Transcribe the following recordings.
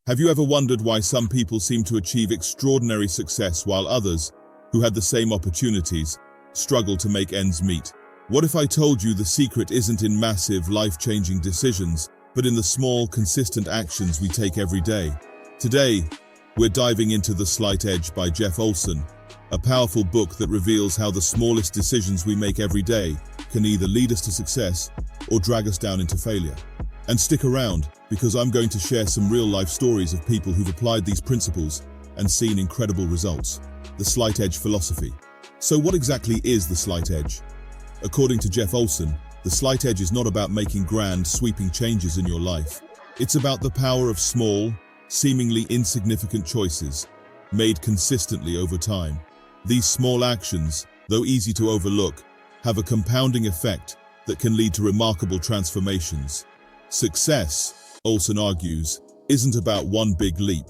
Have you ever wondered why some people seem to achieve extraordinary success while others, who had the same opportunities, struggle to make ends meet? What if I told you the secret isn't in massive, life-changing decisions, but in the small, consistent actions we take every day? Today, we're diving into The Slight Edge by Jeff Olson, a powerful book that reveals how the smallest decisions we make every day can either lead us to success or drag us down into failure. And stick around, because I'm going to share some real-life stories of people who've applied these principles and seen incredible results. The Slight Edge philosophy. So what exactly is the slight edge? According to Jeff Olson, the slight edge is not about making grand, sweeping changes in your life. It's about the power of small, seemingly insignificant choices, made consistently over time. These small actions, though easy to overlook, have a compounding effect that can lead to remarkable transformations. Success, Olson argues, isn't about one big leap.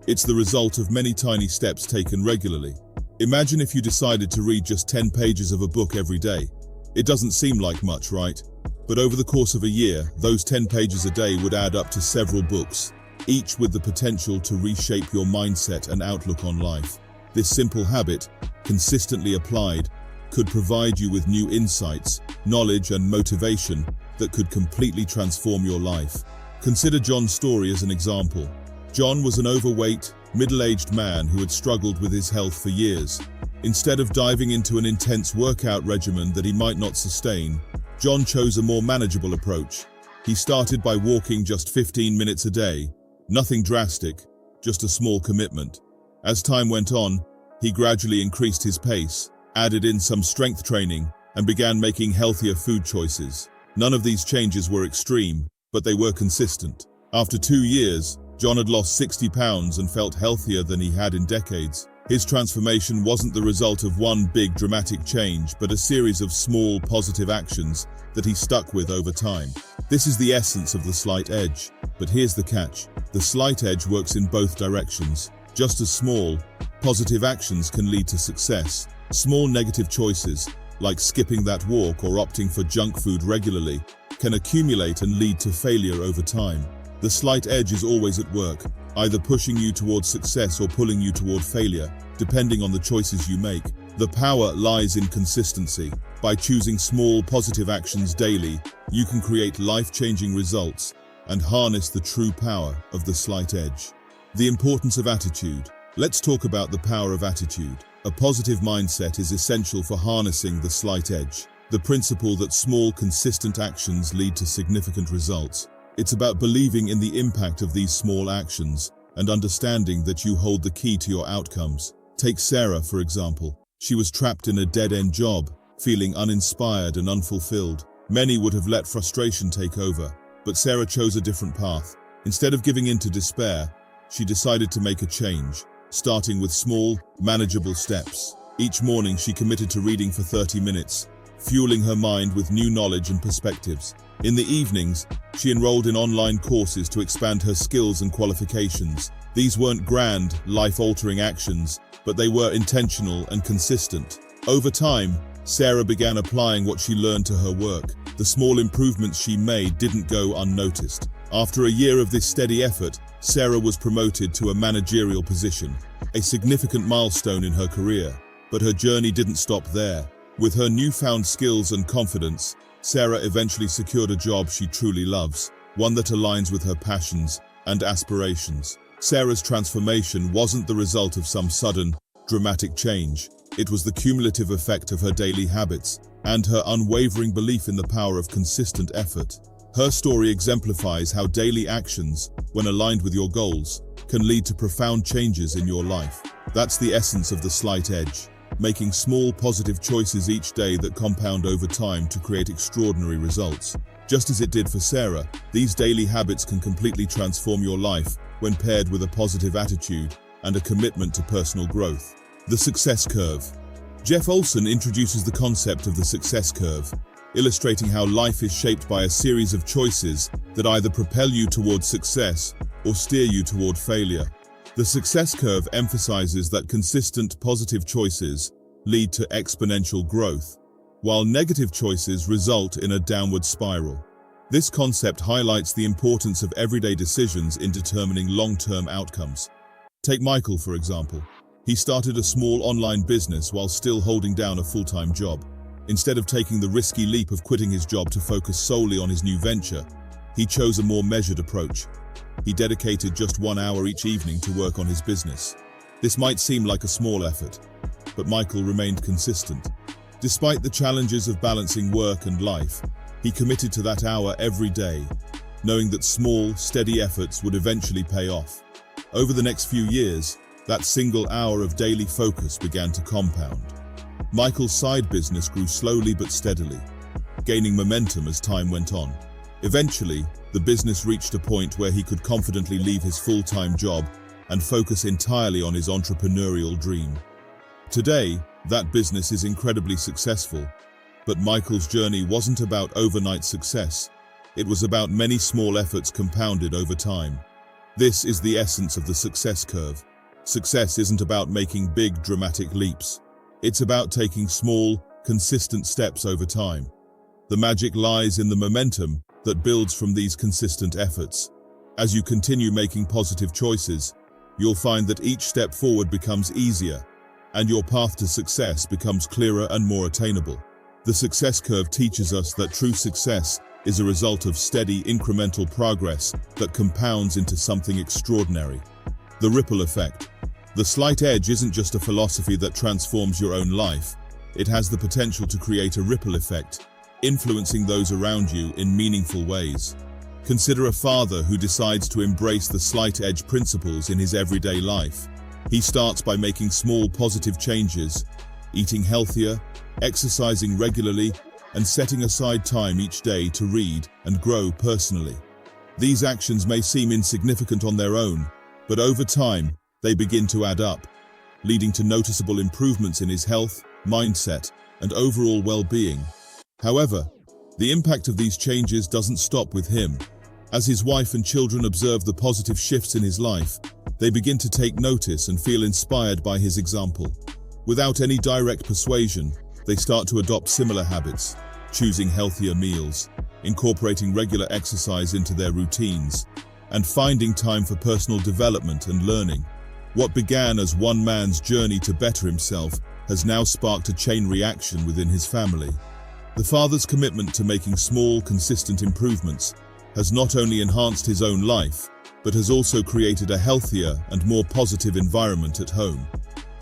It's the result of many tiny steps taken regularly. Imagine if you decided to read just 10 pages of a book every day. It doesn't seem like much, right? But over the course of a year, those 10 pages a day would add up to several books, each with the potential to reshape your mindset and outlook on life. This simple habit, consistently applied, could provide you with new insights, knowledge, and motivation that could completely transform your life. Consider John's story as an example. John was an overweight, middle-aged man who had struggled with his health for years. Instead of diving into an intense workout regimen that he might not sustain, John chose a more manageable approach. He started by walking just 15 minutes a day. Nothing drastic, just a small commitment. As time went on, he gradually increased his pace, added in some strength training, and began making healthier food choices. None of these changes were extreme, but they were consistent. After 2 years, John had lost 60 pounds and felt healthier than he had in decades. His transformation wasn't the result of one big dramatic change, but a series of small positive actions that he stuck with over time. This is the essence of the slight edge. But here's the catch. The slight edge works in both directions. Just as small, positive actions can lead to success, small negative choices, like skipping that walk or opting for junk food regularly, can accumulate and lead to failure over time. The slight edge is always at work, either pushing you towards success or pulling you toward failure, depending on the choices you make. The power lies in consistency. By choosing small positive actions daily, you can create life-changing results and harness the true power of the slight edge. The importance of attitude. Let's talk about the power of attitude. A positive mindset is essential for harnessing the slight edge, the principle that small, consistent actions lead to significant results. It's about believing in the impact of these small actions and understanding that you hold the key to your outcomes. Take Sarah, for example. She was trapped in a dead-end job, feeling uninspired and unfulfilled. Many would have let frustration take over, but Sarah chose a different path. Instead of giving in to despair, she decided to make a change, starting with small, manageable steps. Each morning she committed to reading for 30 minutes, fueling her mind with new knowledge and perspectives. In the evenings, she enrolled in online courses to expand her skills and qualifications. These weren't grand, life-altering actions, but they were intentional and consistent. Over time, Sarah began applying what she learned to her work. The small improvements she made didn't go unnoticed. After a year of this steady effort, Sarah was promoted to a managerial position, a significant milestone in her career. But her journey didn't stop there. With her newfound skills and confidence, Sarah eventually secured a job she truly loves, one that aligns with her passions and aspirations. Sarah's transformation wasn't the result of some sudden, dramatic change. It was the cumulative effect of her daily habits and her unwavering belief in the power of consistent effort. Her story exemplifies how daily actions, when aligned with your goals, can lead to profound changes in your life. That's the essence of the slight edge. Making small positive choices each day that compound over time to create extraordinary results. Just as it did for Sarah, these daily habits can completely transform your life when paired with a positive attitude and a commitment to personal growth. The success curve. Jeff Olson introduces the concept of the success curve, illustrating how life is shaped by a series of choices that either propel you towards success or steer you toward failure. The success curve emphasizes that consistent positive choices lead to exponential growth, while negative choices result in a downward spiral. This concept highlights the importance of everyday decisions in determining long-term outcomes. Take Michael, for example. He started a small online business while still holding down a full-time job. Instead of taking the risky leap of quitting his job to focus solely on his new venture, he chose a more measured approach. He dedicated just 1 hour each evening to work on his business. This might seem like a small effort, but Michael remained consistent. Despite the challenges of balancing work and life, he committed to that hour every day, knowing that small, steady efforts would eventually pay off. Over the next few years, that single hour of daily focus began to compound. Michael's side business grew slowly but steadily, gaining momentum as time went on. Eventually, the business reached a point where he could confidently leave his full-time job and focus entirely on his entrepreneurial dream. Today, that business is incredibly successful, but Michael's journey wasn't about overnight success. It was about many small efforts compounded over time. This is the essence of the success curve. Success isn't about making big, dramatic leaps. It's about taking small, consistent steps over time. The magic lies in the momentum that builds from these consistent efforts. As you continue making positive choices, you'll find that each step forward becomes easier, and your path to success becomes clearer and more attainable. The success curve teaches us that true success is a result of steady, incremental progress that compounds into something extraordinary. The ripple effect. The slight edge isn't just a philosophy that transforms your own life. It has the potential to create a ripple effect, influencing those around you in meaningful ways. Consider a father who decides to embrace the slight edge principles in his everyday life. He starts by making small positive changes, eating healthier, exercising regularly, and setting aside time each day to read and grow personally. These actions may seem insignificant on their own, but over time, they begin to add up, leading to noticeable improvements in his health, mindset, and overall well-being. However, the impact of these changes doesn't stop with him. As his wife and children observe the positive shifts in his life, they begin to take notice and feel inspired by his example. Without any direct persuasion, they start to adopt similar habits, choosing healthier meals, incorporating regular exercise into their routines, and finding time for personal development and learning. What began as one man's journey to better himself has now sparked a chain reaction within his family. The father's commitment to making small, consistent improvements has not only enhanced his own life, but has also created a healthier and more positive environment at home.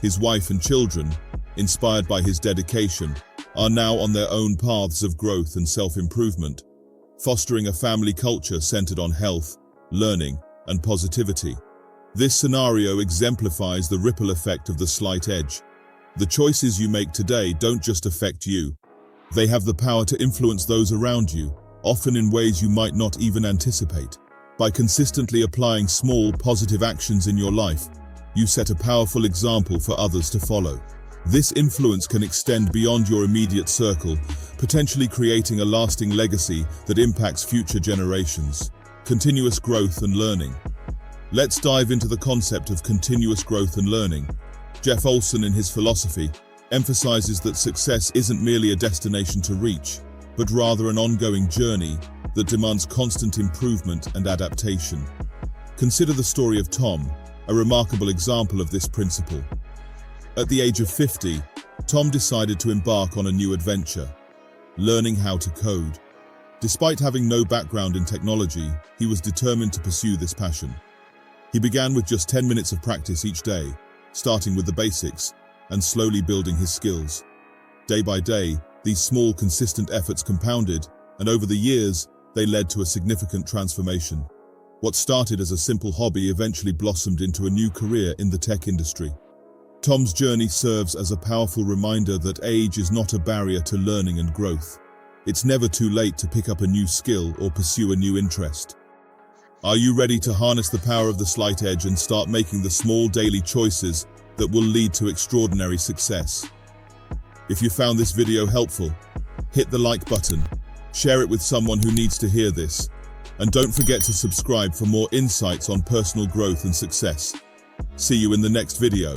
His wife and children, inspired by his dedication, are now on their own paths of growth and self-improvement, fostering a family culture centered on health, learning, and positivity. This scenario exemplifies the ripple effect of the slight edge. The choices you make today don't just affect you. They have the power to influence those around you, often in ways you might not even anticipate. By consistently applying small, positive actions in your life, you set a powerful example for others to follow. This influence can extend beyond your immediate circle, potentially creating a lasting legacy that impacts future generations. Continuous growth and learning. Let's dive into the concept of continuous growth and learning. Jeff Olson, in his philosophy, emphasizes that success isn't merely a destination to reach, but rather an ongoing journey that demands constant improvement and adaptation. Consider the story of Tom, a remarkable example of this principle. At the age of 50, Tom decided to embark on a new adventure, learning how to code. Despite having no background in technology, he was determined to pursue this passion. He began with just 10 minutes of practice each day, starting with the basics and slowly building his skills. Day by day, these small, consistent efforts compounded, and over the years, they led to a significant transformation. What started as a simple hobby eventually blossomed into a new career in the tech industry. Tom's journey serves as a powerful reminder that age is not a barrier to learning and growth. It's never too late to pick up a new skill or pursue a new interest. Are you ready to harness the power of the slight edge and start making the small daily choices that will lead to extraordinary success? If you found this video helpful, hit the like button, share it with someone who needs to hear this, and don't forget to subscribe for more insights on personal growth and success. See you in the next video.